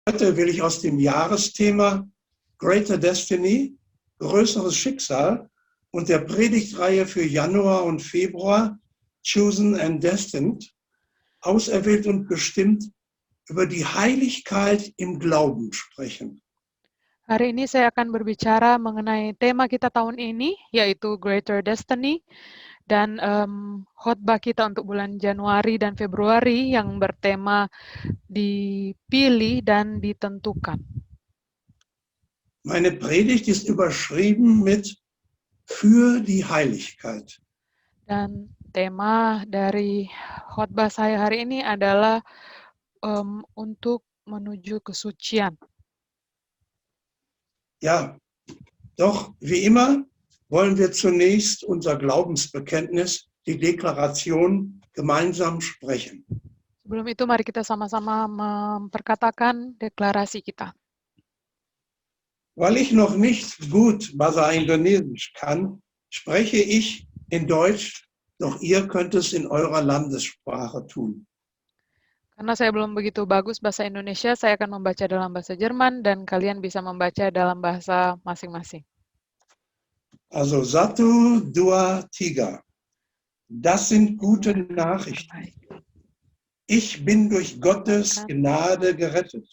Heute will ich aus dem Jahresthema Greater Destiny, größeres Schicksal und der Predigtreihe für Januar und Februar, Chosen and Destined, auserwählt und bestimmt, über die Heiligkeit im Glauben sprechen. Hari ini saya akan berbicara mengenai tema kita tahun ini, yaitu Greater Destiny, dan khotbah kita untuk bulan Januari dan Februari yang bertema dipilih dan ditentukan. Meine Predigt ist überschrieben mit Für die Heiligkeit. Dan tema dari khotbah saya hari ini adalah untuk menuju kesucian. Ja, doch wie immer wollen wir zunächst unser Glaubensbekenntnis, die Deklaration, gemeinsam sprechen. Sebelum itu mari kita sama-sama memperkatakan deklarasi kita. Weil ich noch nicht gut Bahasa Indonesisch kann, spreche ich in Deutsch, doch ihr könnt es in eurer Landessprache tun. Karena saya belum begitu bagus bahasa Indonesia, saya akan membaca dalam bahasa Jerman dan kalian bisa membaca dalam bahasa masing-masing. Also Satu, Dua, Tiga. Das sind gute Nachrichten. Ich bin durch Gottes Gnade gerettet,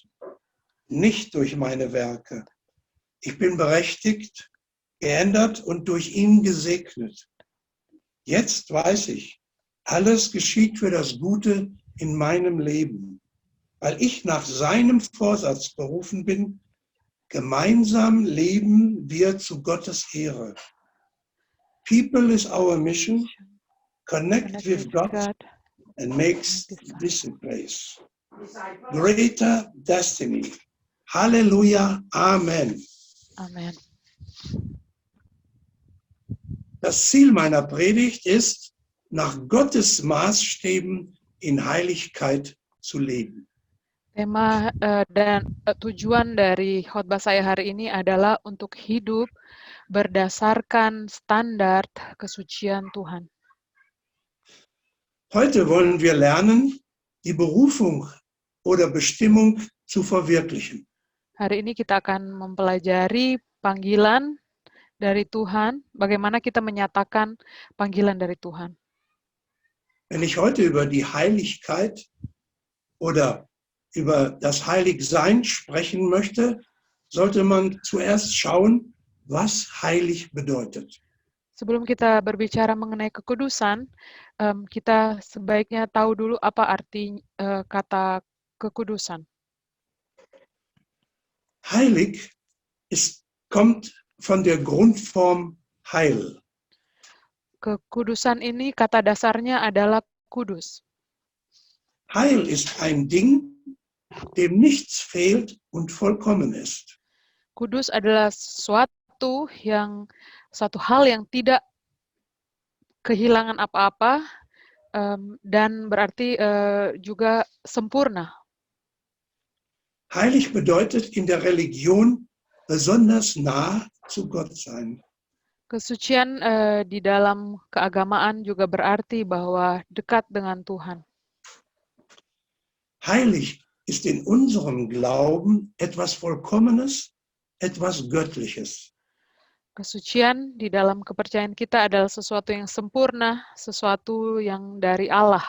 nicht durch meine Werke. Ich bin berechtigt, geändert und durch ihn gesegnet. Jetzt weiß ich, alles geschieht für das Gute in meinem Leben, weil ich nach seinem Vorsatz berufen bin, gemeinsam leben wir zu Gottes Ehre. People is our mission, connect with God and makes disciples. Greater Destiny. Halleluja, Amen. Amen. Das Ziel meiner Predigt ist, nach Gottes Maßstäben in Heiligkeit zu leben. Tema dan tujuan dari khotbah saya hari ini adalah untuk hidup berdasarkan standar kesucian Tuhan. Heute wollen wir lernen, die Berufung oder Bestimmung zu verwirklichen. Hari ini kita akan mempelajari panggilan dari Tuhan, bagaimana kita menyatakan panggilan dari Tuhan. Wenn ich heute über die Heiligkeit oder über das Heiligsein sprechen möchte, sollte man zuerst schauen, was heilig bedeutet. Sebelum kita berbicara mengenai kekudusan, kita sebaiknya tahu dulu apa arti kata kekudusan. Heilig kommt von der Grundform Heil. Kekudusan ini kata dasarnya adalah kudus. Heil ist ein Ding, dem nichts fehlt und vollkommen ist. Kudus adalah suatu hal yang tidak kehilangan apa-apa dan berarti juga sempurna. Heilig bedeutet in der Religion besonders nah zu Gott sein. Kesucian di dalam keagamaan juga berarti bahwa dekat dengan Tuhan. Heilig ist in unserem Glauben etwas Vollkommenes, etwas Göttliches. Kesucian di dalam kepercayaan kita adalah sesuatu yang sempurna, sesuatu yang dari Allah.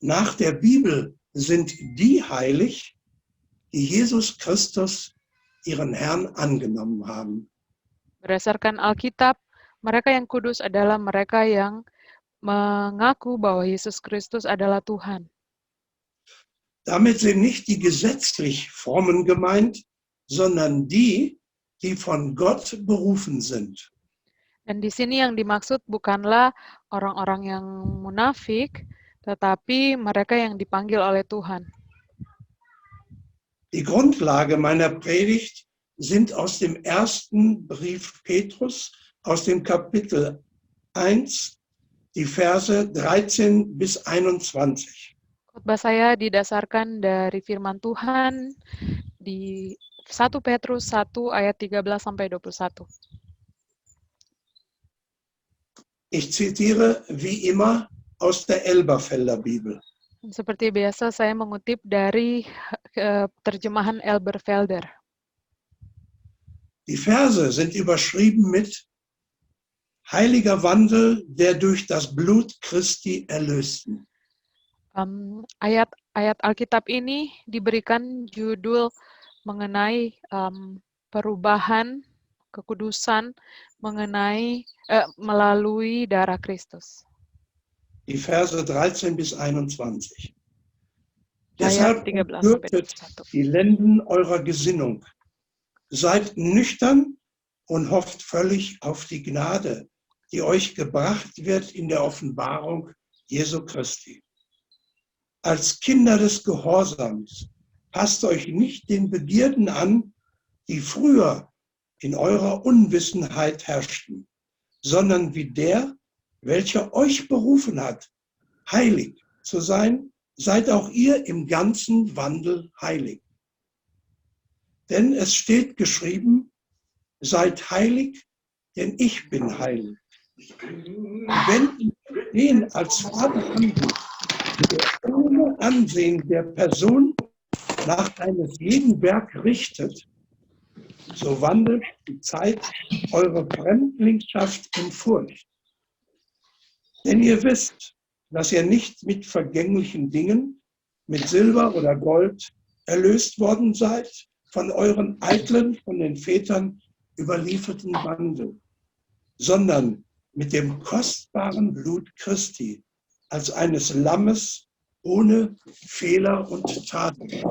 Nach der Bibel sind die heilig, die Jesus Christus, ihren Herrn, angenommen haben. Berdasarkan Alkitab, mereka yang kudus adalah mereka yang mengaku bahwa Yesus Kristus adalah Tuhan. Damit sind nicht die gesetzlich Frommen gemeint, sondern die, die von Gott berufen sind. Dan di sini yang dimaksud bukanlah orang-orang yang munafik, tetapi mereka yang dipanggil oleh Tuhan. Die Grundlage meiner Predigt sind aus dem ersten Brief Petrus, aus dem Kapitel 1, die Verse 13 bis 21. Khotbah saya didasarkan dari firman Tuhan di 1 Petrus 1 ayat 13 sampai 21. Ich zitiere wie immer aus der Elberfelder Bibel. Seperti biasa saya mengutip dari terjemahan Elberfelder. Die Verse sind überschrieben mit Heiliger Wandel der durch das Blut Christi Erlösten. Ayat-ayat Alkitab ini diberikan judul mengenai perubahan, kekudusan mengenai melalui darah Kristus. Die Verse 13 bis 21. Ayat Deshalb 13 sampai gürtet 21. die Lenden eurer Gesinnung. Seid nüchtern und hofft völlig auf die Gnade, die euch gebracht wird in der Offenbarung Jesu Christi. Als Kinder des Gehorsams passt euch nicht den Begierden an, die früher in eurer Unwissenheit herrschten, sondern wie der, welcher euch berufen hat, heilig zu sein, seid auch ihr im ganzen Wandel heilig. Denn es steht geschrieben, seid heilig, denn ich bin heilig. Wenn ihr den als Vater anseht, der ohne Ansehen der Person nach eines jeden Werk richtet, so wandelt die Zeit eure Fremdlingschaft in Furcht. Denn ihr wisst, dass ihr nicht mit vergänglichen Dingen, mit Silber oder Gold erlöst worden seid, von euren eitlen, von den Vätern überlieferten Wandel, sondern mit dem kostbaren Blut Christi, als eines Lammes ohne Fehler und Tadel.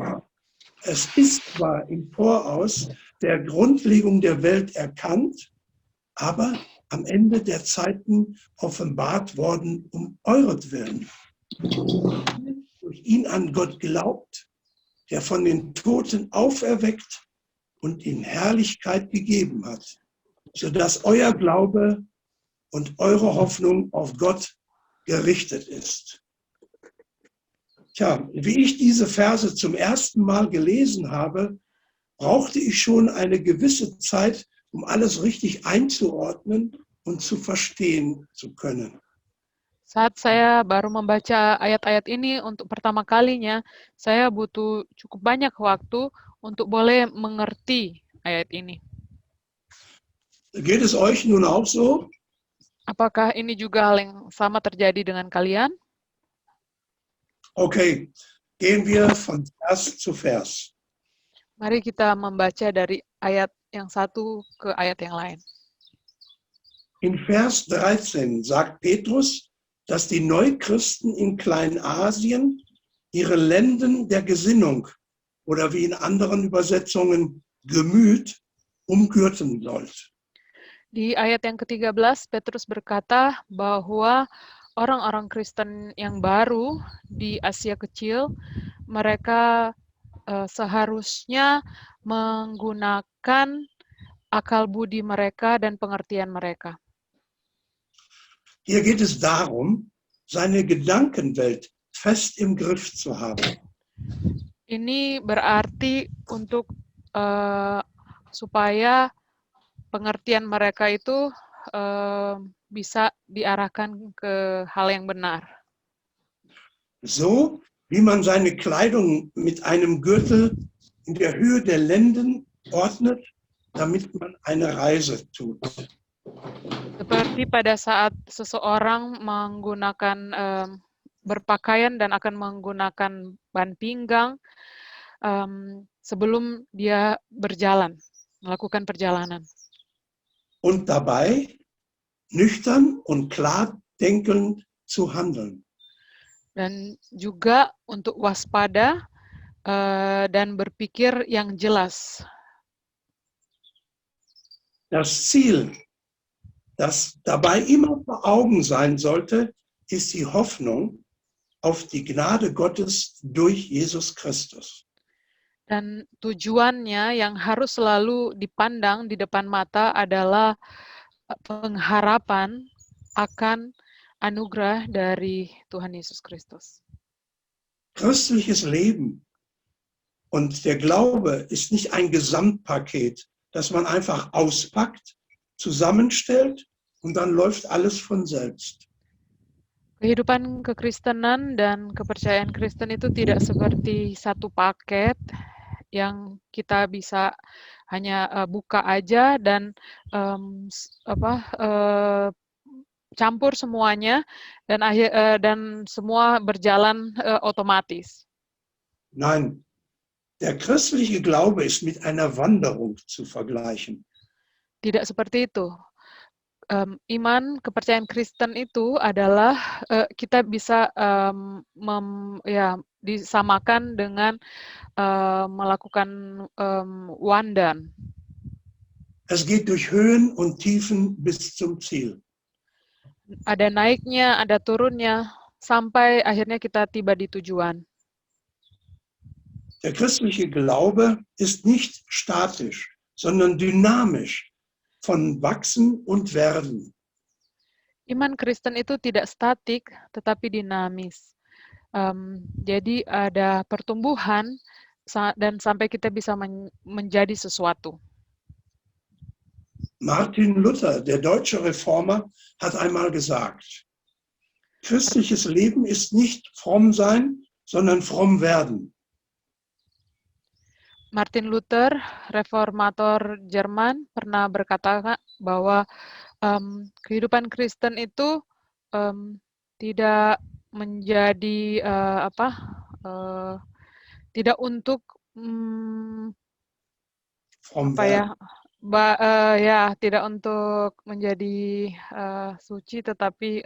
Es ist zwar im Voraus der Grundlegung der Welt erkannt, aber am Ende der Zeiten offenbart worden um euretwillen. Durch ihn an Gott glaubt, der von den Toten auferweckt und in Herrlichkeit gegeben hat, sodass euer Glaube und eure Hoffnung auf Gott gerichtet ist. Tja, wie ich diese Verse zum ersten Mal gelesen habe, brauchte ich schon eine gewisse Zeit, um alles richtig einzuordnen und zu verstehen zu können. Saat saya baru membaca ayat-ayat ini untuk pertama kalinya, saya butuh cukup banyak waktu untuk boleh mengerti ayat ini. Geht es euch nun auch so? Apakah ini juga hal yang sama terjadi dengan kalian? Okay, gehen wir von Vers zu Vers. Mari kita membaca dari ayat yang satu ke ayat yang lain. In Vers 13 sagt Petrus, dass die Neuchristen in Kleinasien ihre Lenden der Gesinnung oder wie in anderen Übersetzungen Gemüt umgürten sollt. Di ayat yang ke-13, Petrus berkata bahwa orang-orang Kristen yang baru di Asia Kecil, mereka seharusnya menggunakan akal budi mereka dan pengertian mereka. Hier geht es darum, seine Gedankenwelt fest im Griff zu haben. Ini berarti untuk supaya pengertian mereka itu bisa diarahkan ke hal yang benar. So wie man seine Kleidung mit einem Gürtel in der Höhe der Lenden ordnet, damit man eine Reise tut. Seperti pada saat seseorang menggunakan berpakaian dan akan menggunakan ban pinggang sebelum dia berjalan, melakukan perjalanan. Und dabei nüchtern und klar denkend zu handeln. Dan juga untuk waspada dan berpikir yang jelas. Das Ziel, das dabei immer vor Augen sein sollte, ist die Hoffnung auf die Gnade Gottes durch Jesus Christus. Dan tujuannya yang harus selalu dipandang di depan mata adalah pengharapan akan anugerah dari Tuhan Yesus Kristus. Christliches Leben und der Glaube ist nicht ein Gesamtpaket, das man einfach auspackt, zusammenstellt und dann läuft alles von selbst. Kehidupan kekristenan dan kepercayaan Kristen itu tidak seperti satu paket yang kita bisa hanya buka aja dan campur semuanya dan semua berjalan otomatis. Nein, der christliche Glaube ist mit einer Wanderung zu vergleichen. Tidak seperti itu. Iman, kepercayaan Kristen itu adalah kita bisa disamakan dengan melakukan wandan. Es geht durch Höhen und Tiefen bis zum Ziel. Ada naiknya, ada turunnya, sampai akhirnya kita tiba di tujuan. Der christliche Glaube ist nicht statisch, sondern dynamisch von Wachsen und Werden. Iman Kristen itu tidak statik, tetapi dinamis. Jadi ada pertumbuhan dan sampai kita bisa menjadi sesuatu. Martin Luther, der deutsche Reformer, hat einmal gesagt, christliches Leben ist nicht fromm sein, sondern fromm werden. Martin Luther, reformator Jerman, pernah berkata bahwa kehidupan Kristen itu tidak menjadi tidak untuk tidak untuk menjadi suci, tetapi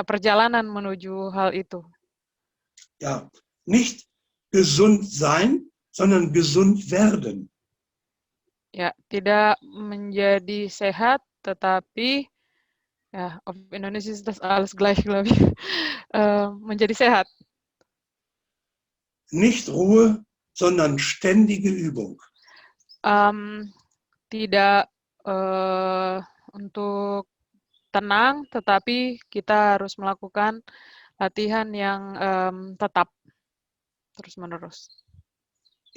perjalanan menuju hal itu. Ja, nicht gesund sein, sondern gesund werden. Ya, tidak menjadi sehat, tetapi auf Indonesia ist das alles gleich, glaube ich. Menjadi sehat. Nicht Ruhe, sondern ständige Übung. Tidak untuk tenang, tetapi kita harus melakukan latihan yang tetap terus-menerus.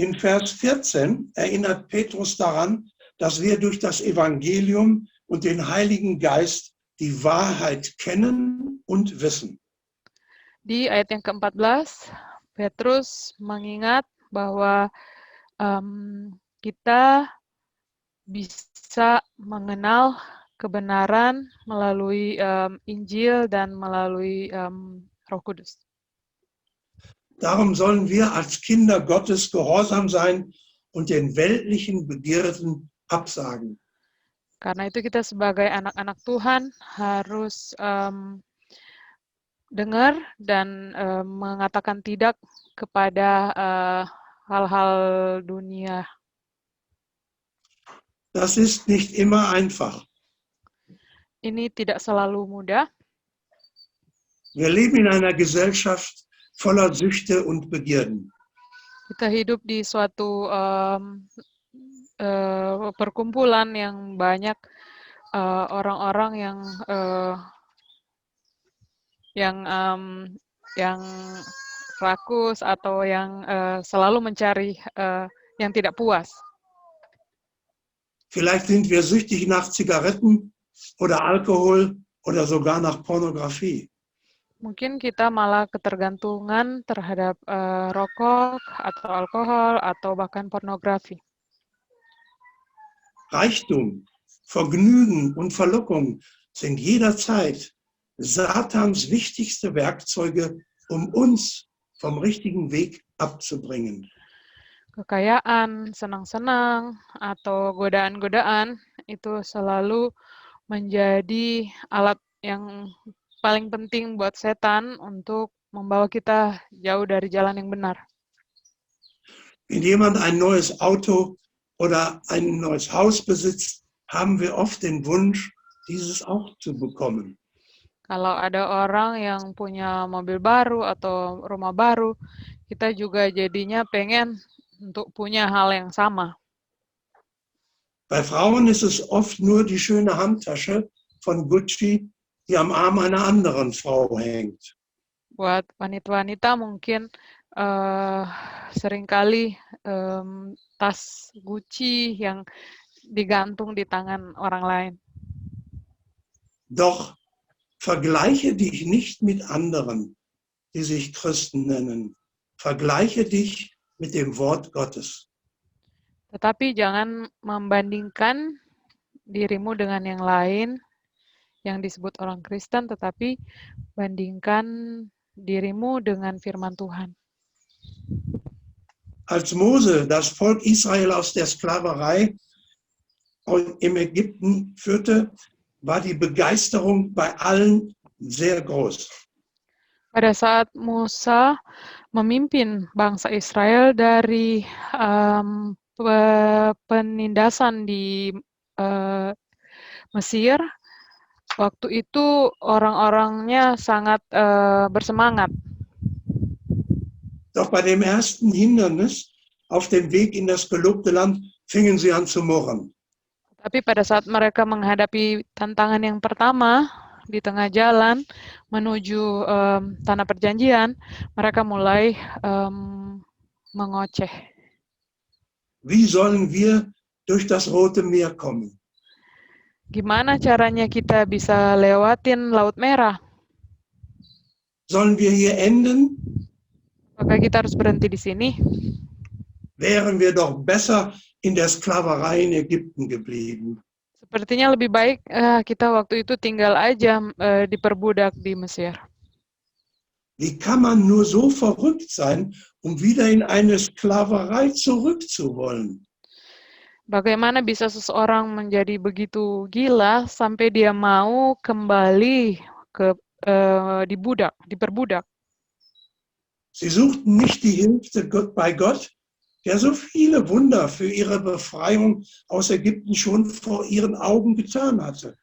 In Vers 14 erinnert Petrus daran, dass wir durch das Evangelium und den Heiligen Geist die Wahrheit kennen und wissen. Di ayat yang ke-14, Petrus mengingat bahwa kita bisa mengenal kebenaran melalui Injil dan melalui Roh Kudus. Darum sollen wir als Kinder Gottes gehorsam sein und den weltlichen Begierden absagen. Karena itu kita sebagai anak-anak Tuhan harus dengar dan mengatakan tidak kepada hal-hal dunia. Das ist nicht immer einfach. Ini tidak selalu mudah. Wir leben in einer Gesellschaft voller Süchte und Begierden. Kita hidup di suatu perkumpulan yang banyak orang-orang yang rakus atau yang selalu mencari yang tidak puas. Vielleicht sind wir süchtig nach Zigaretten oder Alkohol oder sogar nach Pornografie. Mungkin kita malah ketergantungan terhadap rokok atau alkohol atau bahkan pornografi. Reichtum, Vergnügen und Verlockung sind jederzeit Satans wichtigste Werkzeuge, um uns vom richtigen Weg abzubringen. Kekayaan, senang-senang, atau godaan-godaan itu selalu menjadi alat yang paling penting buat setan untuk membawa kita jauh dari jalan yang benar. Wenn jemand ein neues Auto oder ein neues Haus besitzt, haben wir oft den Wunsch, dieses auch zu bekommen. Kalau ada orang yang punya mobil baru atau rumah baru, kita juga jadinya pengen untuk punya hal yang sama. Bei Frauen ist es oft nur die schöne Handtasche von Gucci, die am Arm einer anderen Frau hängt. Buat wanita-wanita mungkin seringkali tas Gucci yang digantung di tangan orang lain. Doch vergleiche dich nicht mit anderen, die sich Christen nennen. Vergleiche dich mit dem Wort Gottes. Tetapi jangan membandingkan dirimu dengan yang lain yang disebut orang Kristen, tetapi bandingkan dirimu dengan firman Tuhan. Als Mose das Volk Israel aus der Sklaverei im Ägypten führte, war die Begeisterung bei allen sehr groß. Pada saat Musa memimpin bangsa Israel dari penindasan di Mesir, waktu itu orang-orangnya sangat bersemangat. Doch bei dem ersten Hindernis auf dem Weg in das gelobte Land fingen sie an zu murren. Tapi pada saat mereka menghadapi tantangan yang pertama di tengah jalan menuju tanah perjanjian, mereka mulai mengoceh. Wie sollen wir durch das Rote Meer kommen? Gimana caranya kita bisa lewatin Laut Merah? Sollen wir hier enden? Apakah kita harus berhenti di sini? Wären wir doch besser in der Sklaverei in Ägypten geblieben. Sepertinya lebih baik kita waktu itu tinggal aja diperbudak di Mesir. Wie kann man nur so verrückt sein, um wieder in eine Sklaverei zurückzuwollen? Bagaimana bisa seseorang menjadi begitu gila sampai dia mau kembali ke diperbudak? Sie suchten nicht die Hilfe bei Gott, der so viele Wunder für ihre Befreiung aus Ägypten schon vor ihren Augen getan hatte.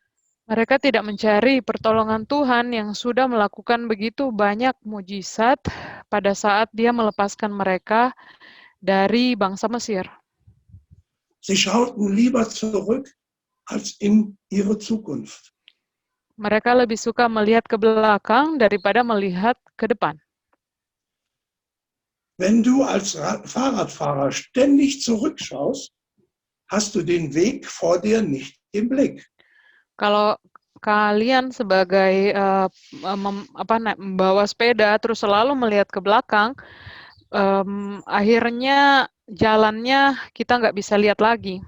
Mereka tidak mencari pertolongan Tuhan yang sudah melakukan begitu banyak mujizat pada saat dia melepaskan mereka dari bangsa Mesir. Sie schauten lieber zurück als in ihre Zukunft. Mereka lebih suka melihat ke belakang daripada melihat ke depan. Wenn du als Fahrradfahrer ständig zurückschaust, hast du den Weg vor dir nicht im Blick. Kalau kalian sebagai membawa sepeda terus selalu melihat ke belakang, akhirnya jalannya kita nggak bisa lihat lagi.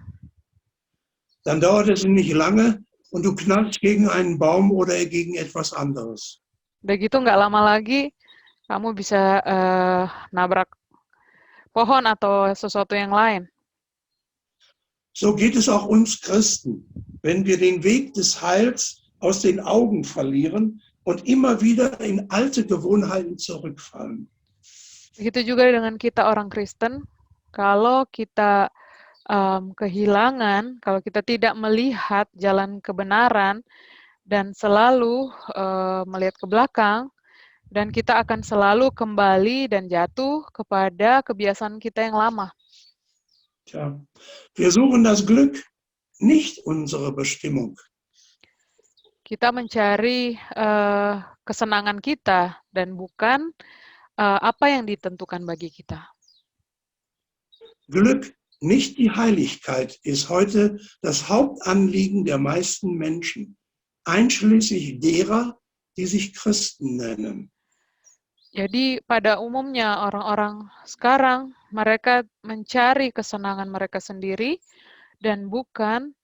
Dann dauert es nicht lange und du knallst gegen einen Baum oder gegen etwas anderes. Udah gitu nggak lama lagi kamu bisa nabrak pohon atau sesuatu yang lain. So geht es auch uns Christen, wenn wir den Weg des Heils aus den Augen verlieren und immer wieder in alte Gewohnheiten zurückfallen. Begitu juga dengan kita orang Kristen, kalau kita kehilangan, kalau kita tidak melihat jalan kebenaran dan selalu melihat ke belakang, dan kita akan selalu kembali dan jatuh kepada kebiasaan kita yang lama. Tja, wir suchen das Glück, nicht unsere Bestimmung. Kita mencari kesenangan kita dan bukan apa yang ditentukan bagi kita. Glück, nicht die Heiligkeit, ist heute das Hauptanliegen der meisten Menschen, einschließlich derer, die sich Christen nennen. Jadi pada umumnya orang-orang sekarang mereka mencari kesenangan mereka sendiri dan bukan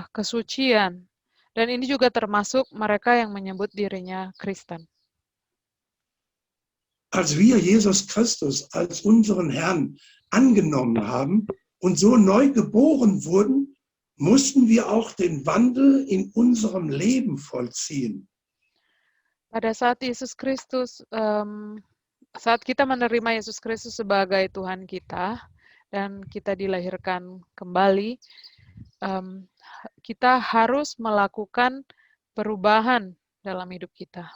kesucian. Dan ini juga termasuk mereka yang menyebut dirinya Kristen. Als wir Jesus Christus als unseren Herrn angenommen haben und so neu geboren wurden, mussten wir auch den Wandel in unserem Leben vollziehen. Pada saat Yesus Kristus, saat kita menerima Yesus Kristus sebagai Tuhan kita dan kita dilahirkan kembali, kita harus melakukan perubahan dalam hidup kita.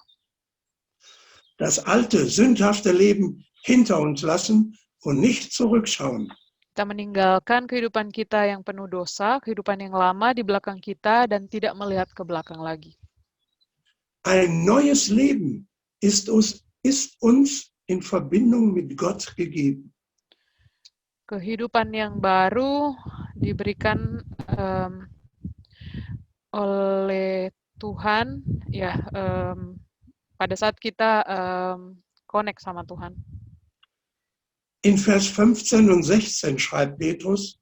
Das alte, sündhafte Leben hinter uns lassen und nicht zurückschauen. Kita meninggalkan kehidupan kita yang penuh dosa, kehidupan yang lama di belakang kita dan tidak melihat ke belakang lagi. Ein neues Leben ist uns in Verbindung mit Gott gegeben. Kehidupan yang baru diberikan oleh Tuhan, ya, pada saat kita connect sama Tuhan. In Vers 15 und 16 schreibt Petrus,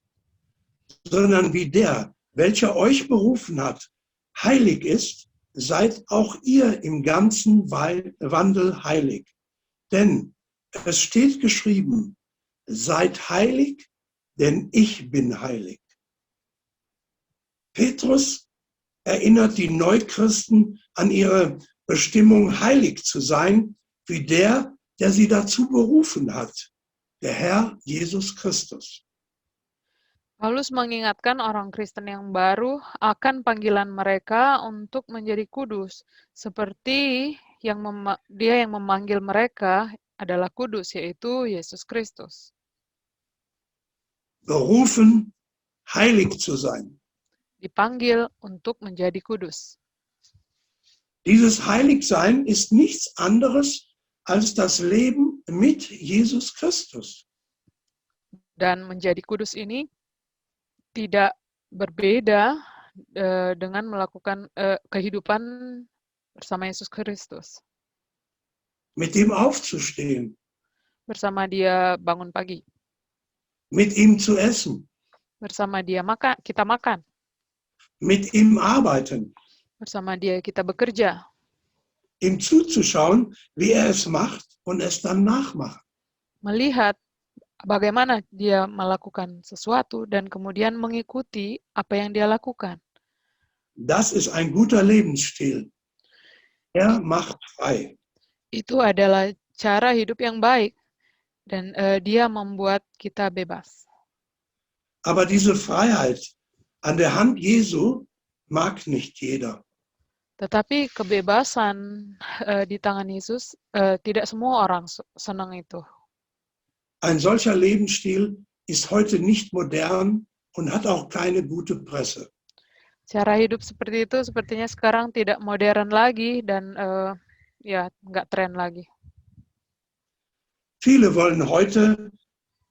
sondern wie der, welcher euch berufen hat, heilig ist, seid auch ihr im ganzen Wandel heilig. Denn es steht geschrieben, seid heilig, denn ich bin heilig. Petrus erinnert die Neuchristen an ihre Bestimmung, heilig zu sein, wie der sie dazu berufen hat, der Herr Jesus Christus. Paulus mengingatkan orang Kristen yang baru akan panggilan mereka untuk menjadi kudus, seperti dia yang memanggil mereka adalah kudus, yaitu Yesus Kristus. Berufen, heilig zu sein. Dipanggil untuk menjadi kudus. Dieses Heiligsein ist nichts anderes als das Leben mit Jesus Christus. Dan menjadi kudus ini tidak berbeda dengan melakukan kehidupan bersama Yesus Kristus. Mit ihm aufzustehen. Bersama dia bangun pagi. Mit ihm zu essen. Bersama dia kita makan. Mit ihm arbeiten. Bersama dia kita bekerja. Ihm zuzuschauen, wie es macht und es dann nachmachen. Melihat bagaimana dia melakukan sesuatu dan kemudian mengikuti apa yang dia lakukan. Das ist ein guter Lebensstil. Er macht frei. Itu adalah cara hidup yang baik dan dia membuat kita bebas. Aber diese Freiheit an der Hand Jesu mag nicht jeder. Tetapi kebebasan di tangan Yesus tidak semua orang senang itu. Ein solcher Lebensstil ist heute nicht modern und hat auch keine gute Presse. Cara hidup seperti itu sepertinya sekarang tidak modern lagi dan ya nggak tren lagi. Viele wollen heute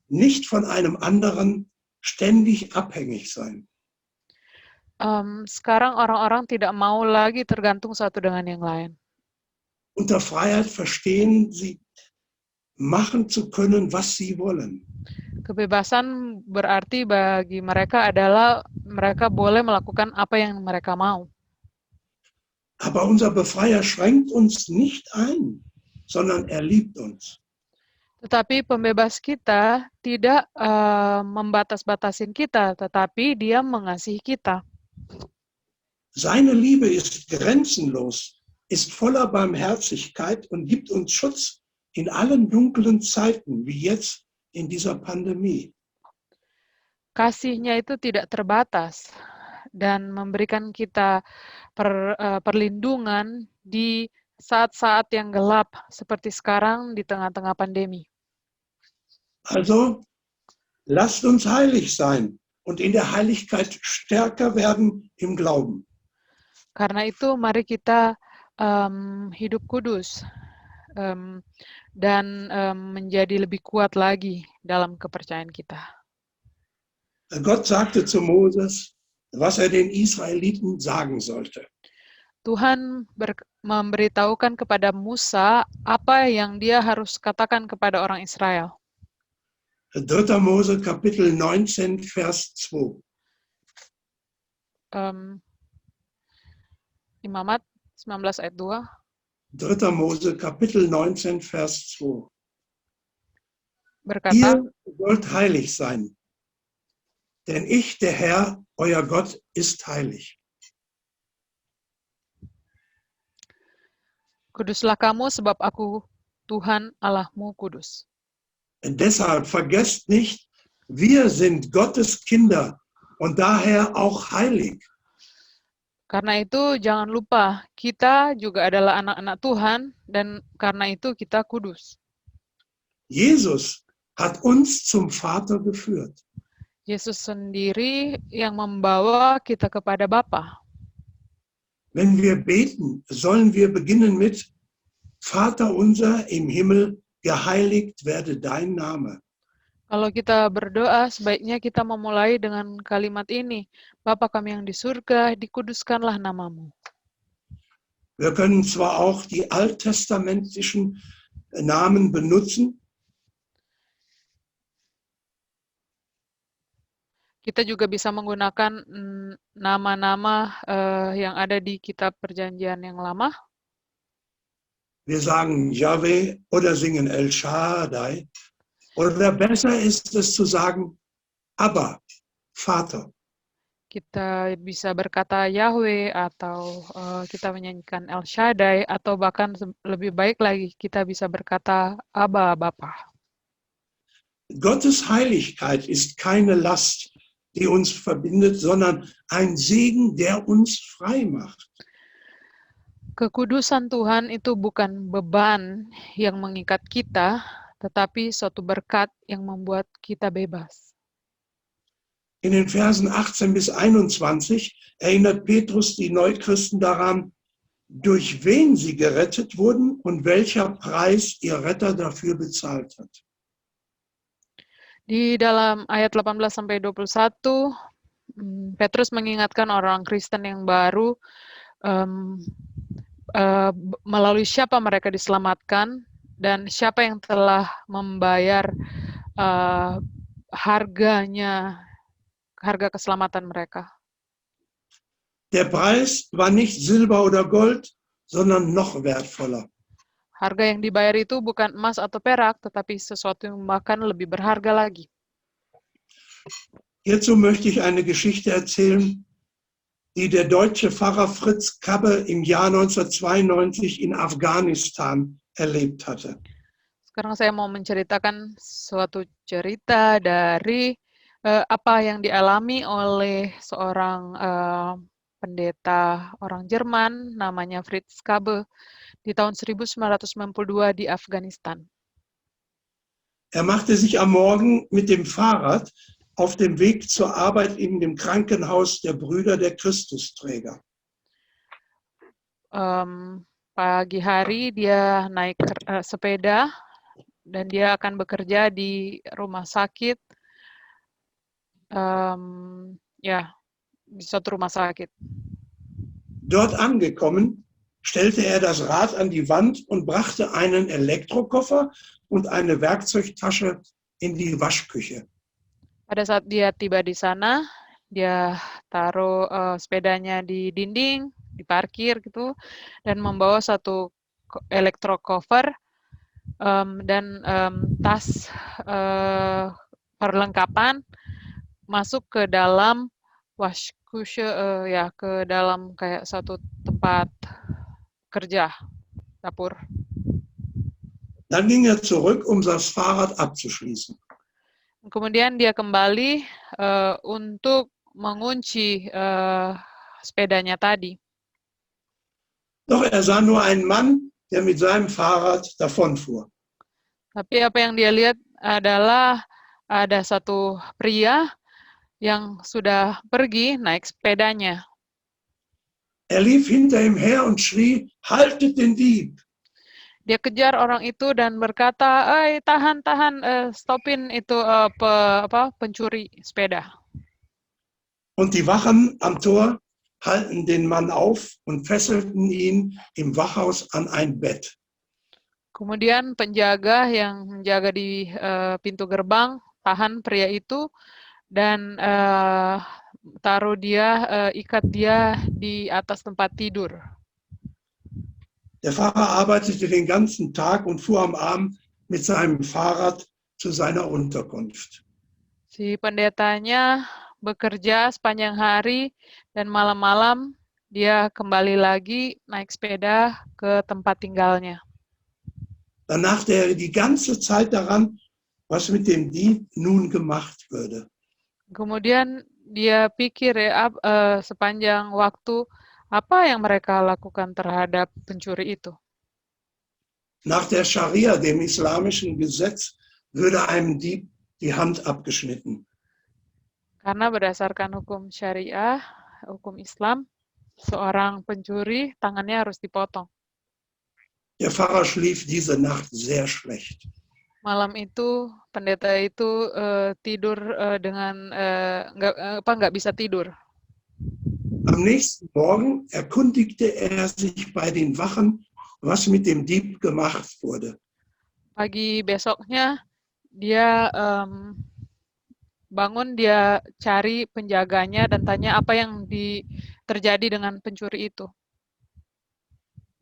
nicht von einem anderen ständig abhängig sein. Sekarang orang-orang tidak mau lagi tergantung satu dengan yang lain. Unter Freiheit verstehen sie, machen zu können, was sie wollen. Kebebasan berarti bagi mereka adalah mereka boleh melakukan apa yang mereka mau. Aber unser Befreier schränkt uns nicht ein, sondern er liebt uns. Tetapi pembebas kita tidak membatas-batasin kita, tetapi dia mengasihi kita. Seine Liebe ist grenzenlos, ist voller Barmherzigkeit und gibt uns Schutz in allen dunklen Zeiten, wie jetzt in dieser Pandemie. Kasihnya itu tidak terbatas dan memberikan kita perlindungan di saat-saat yang gelap seperti sekarang di tengah-tengah pandemi. Also, lasst uns heilig sein und in der Heiligkeit stärker werden im Glauben. Karena itu, mari kita hidup kudus dan menjadi lebih kuat lagi dalam kepercayaan kita. Gott sagte zu Moses, was er den Israeliten sagen sollte. Tuhan memberitahukan kepada Musa apa yang dia harus katakan kepada orang Israel. 3. Mose Kapitel 19, Vers 2. Imamat 19 ayat 2. 3. Mose Kapitel 19, Vers 2. Berkata, Ihr sollt heilig sein, denn ich, der Herr, euer Gott, ist heilig. Kuduslah kamu sebab aku, Tuhan Allahmu, kudus. Und deshalb vergesst nicht, wir sind Gottes Kinder und daher auch heilig. Karena itu jangan lupa, kita juga adalah anak-anak Tuhan dan karena itu kita kudus. Jesus hat uns zum Vater geführt. Yesus sendiri yang membawa kita kepada Bapa. Wenn wir beten, sollen wir beginnen mit Vater unser im Himmel, geheiligt werde dein Name. Kalau kita berdoa, sebaiknya kita memulai dengan kalimat ini, Bapa kami yang di surga, dikuduskanlah namamu. Wir können zwar auch die alttestamentlichen Namen benutzen, kita juga bisa menggunakan nama-nama yang ada di kitab perjanjian yang lama. wir sagen Yahweh oder singen El Shaddai. Oder besser ist es zu sagen Abba, Vater. Kita bisa berkata Yahweh atau kita menyanyikan El Shaddai atau bahkan lebih baik lagi kita bisa berkata Abba, Bapa. Gottes Heiligkeit ist keine Last, die uns verbindet, sondern ein Segen, der uns frei macht. Kekudusan Tuhan itu bukan beban yang mengikat kita, tetapi suatu berkat yang membuat kita bebas. In den Versen 18 bis 21 erinnert Petrus die Neuchristen daran, durch wen sie gerettet wurden und welcher Preis ihr Retter dafür bezahlt hat. Di dalam ayat 18 sampai 21, Petrus mengingatkan orang Kristen yang baru melalui siapa mereka diselamatkan dan siapa yang telah membayar harga keselamatan mereka. Der Preis war nicht Silber oder Gold, sondern noch wertvoller. Harga yang dibayar itu bukan emas atau perak, tetapi sesuatu yang bahkan lebih berharga lagi. Hierzu möchte ich eine Geschichte erzählen, die der deutsche Pfarrer Fritz Kabbe im Jahr 1992 in Afghanistan erlebt hatte. Sekarang saya mau menceritakan suatu cerita dari apa yang dialami oleh seorang pendeta orang Jerman namanya Fritz Kabbe di tahun 1992 di Afghanistan. Er machte sich am Morgen mit dem Fahrrad auf dem Weg zur Arbeit in dem Krankenhaus der Brüder der Christusträger. Pagi hari dia naik sepeda dan dia akan bekerja di rumah sakit, di suatu rumah sakit. Dort angekommen, stellte er das Rad an die Wand und brachte einen Elektrokoffer und eine Werkzeugtasche in die Waschküche. Pada saat dia tiba di sana, dia taruh sepedanya di dinding, diparkir gitu, dan membawa satu elektrokover dan tas perlengkapan masuk ke dalam waschküche, ke dalam kayak satu tempat kerja, dapur. Dann ging er zurück, um das Fahrrad abzuschließen. Kemudian dia kembali untuk mengunci sepedanya tadi. Doch er sah nur einen Mann, der mit seinem Fahrrad davonfuhr. Tapi apa yang dia lihat adalah ada satu pria yang sudah pergi naik sepedanya. Er lief hinter ihm her und schrie, haltet den Dieb! Dia kejar orang itu dan berkata, tahan, stopin itu pencuri sepeda. Und die Wachen am Tor halten den Mann auf und fesselten ihn im Wachhaus an ein Bett. Kemudian penjaga yang menjaga di pintu gerbang tahan pria itu dan ikat dia di atas tempat tidur. Der Pfarrer arbeitete den ganzen Tag und fuhr am Abend mit seinem Fahrrad zu seiner Unterkunft. Si pendetanya bekerja sepanjang hari dan malam-malam dia kembali lagi naik sepeda ke tempat tinggalnya. Dann dachte er die ganze Zeit daran, was mit dem Dieb nun gemacht würde. Kemudian dia pikir sepanjang waktu apa yang mereka lakukan terhadap pencuri itu. Nach der Scharia, dem islamischen Gesetz, würde einem Dieb die Hand abgeschnitten. Karena berdasarkan hukum syariah, hukum Islam, seorang pencuri tangannya harus dipotong. Der Pfarrer schlief diese Nacht sehr schlecht. Malam itu pendeta itu tidur dengan nggak bisa tidur. Am nächsten Morgen erkundigte er sich bei den Wachen, was mit dem Dieb gemacht wurde. Pagi besoknya dia bangun, dia cari penjaganya dan tanya apa yang terjadi dengan pencuri itu.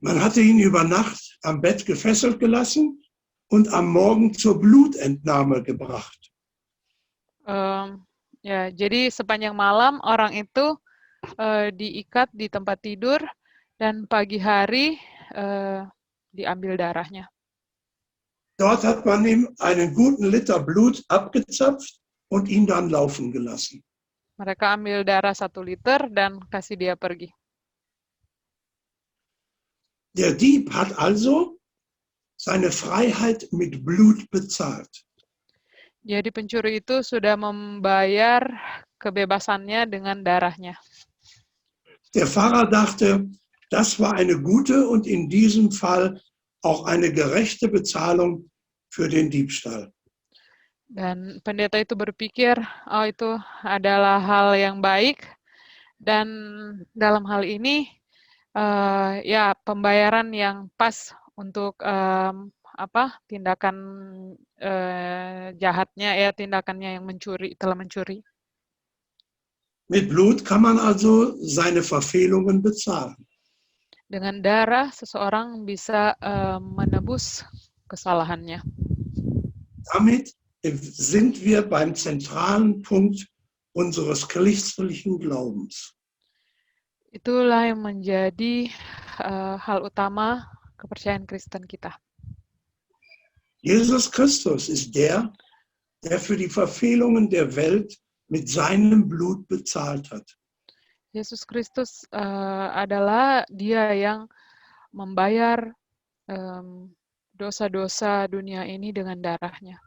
Man hatte ihn über Nacht am Bett gefesselt gelassen und am Morgen zur Blutentnahme gebracht. Ya, jadi sepanjang malam orang itu diikat di tempat tidur dan pagi hari diambil darahnya. Dort hat man ihm einen guten Liter Blut abgezapft und ihn dann laufen gelassen. Mereka ambil darah 1 liter dan kasih dia pergi. Der Dieb hat also seine Freiheit mit Blut bezahlt. Jadi pencuri itu sudah membayar kebebasannya dengan darahnya. Der Pfarrer dachte, das war eine gute und in diesem Fall auch eine gerechte Bezahlung für den Diebstahl. Dan pendeta itu berpikir, oh itu adalah hal yang baik, dan dalam hal ini ya pembayaran yang pas untuk tindakan jahatnya, ya tindakannya yang telah mencuri. Mit Blut kann man also seine Verfehlungen bezahlen. Dengan darah seseorang bisa menebus kesalahannya. Damit sind wir beim zentralen Punkt unseres christlichen Glaubens. Itulah yang menjadi hal utama kepercayaan Kristen kita. Jesus Christus ist der für die Verfehlungen der Welt mit seinem Blut bezahlt hat. Yesus Kristus adalah Dia yang membayar dosa-dosa dunia ini dengan darahnya.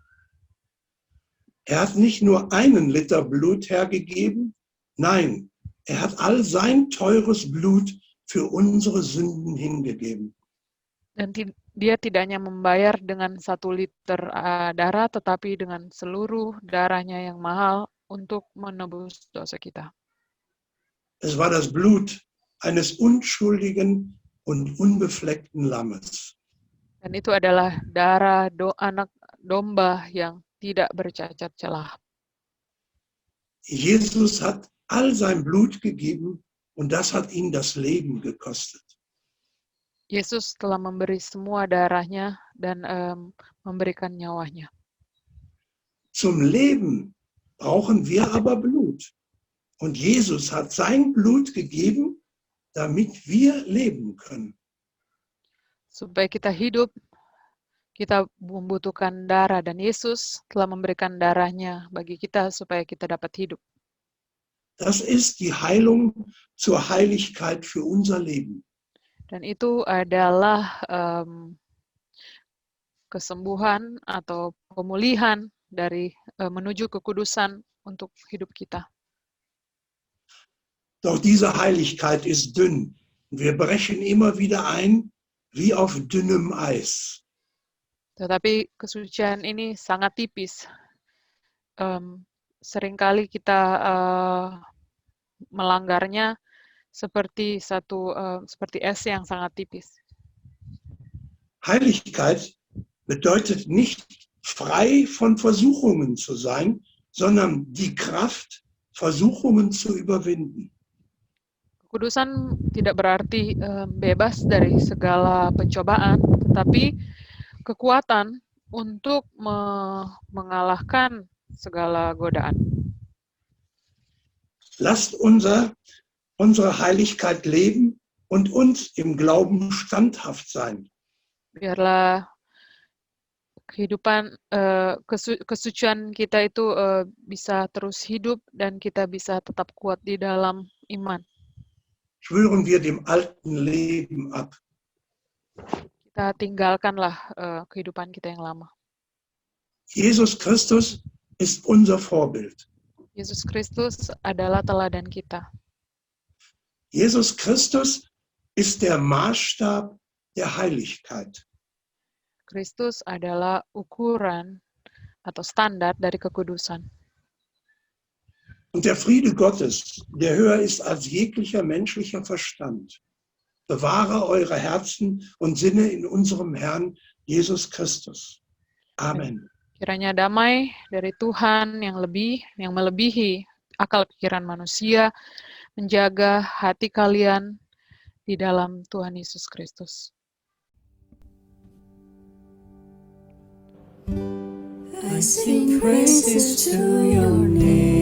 Er hat nicht nur einen Liter Blut hergegeben, nein, er hat all sein teures Blut für unsere Sünden hingegeben. Dan Dia tidak hanya membayar dengan 1 liter darah, tetapi dengan seluruh darahnya yang mahal untuk menebus dosa kita. Es war das Blut eines unschuldigen und unbefleckten Lammes. Dan itu adalah darah anak domba yang tidak bercacat celah. Jesus hat all sein Blut gegeben und das hat ihn das Leben gekostet. Yesus telah memberi semua darahnya dan memberikan nyawanya. Zum Leben brauchen wir aber Blut. Und Jesus hat sein Blut gegeben, damit wir leben können. Supaya kita hidup, kita membutuhkan darah, dan Yesus telah memberikan darahnya bagi kita supaya kita dapat hidup. Das ist die Heilung zur Heiligkeit für unser Leben. Dan itu adalah kesembuhan atau pemulihan dari menuju kekudusan untuk hidup kita. Doch diese Heiligkeit ist dünn. Wir brechen immer wieder ein, wie auf dünnem Eis. Tetapi kesucian ini sangat tipis. Seringkali kita melanggarnya seperti es yang sangat tipis. Heiligkeit bedeutet nicht frei von Versuchungen zu sein, sondern die Kraft, Versuchungen zu überwinden. Kekudusan tidak berarti bebas dari segala pencobaan, tetapi kekuatan untuk mengalahkan segala godaan. Lasst unsere Heiligkeit leben und uns im Glauben standhaft sein. Biarlah kehidupan kesucian kita itu bisa terus hidup dan kita bisa tetap kuat di dalam iman. Schwören wir dem alten Leben ab. Kita tinggalkanlah kehidupan kita yang lama. Jesus Christus ist unser Vorbild. Yesus Kristus adalah teladan kita. Jesus Christus ist der Maßstab der Heiligkeit. Kristus adalah ukuran atau standar dari kekudusan. Und der Friede Gottes, der höher ist als jeglicher menschlicher Verstand, bewahre eure Herzen und Sinne in unserem Herrn Jesus Christus. Amen. Kiranya damai dari Tuhan yang melebihi akal pikiran manusia, menjaga hati kalian di dalam Tuhan Yesus Kristus. I sing praises to your name.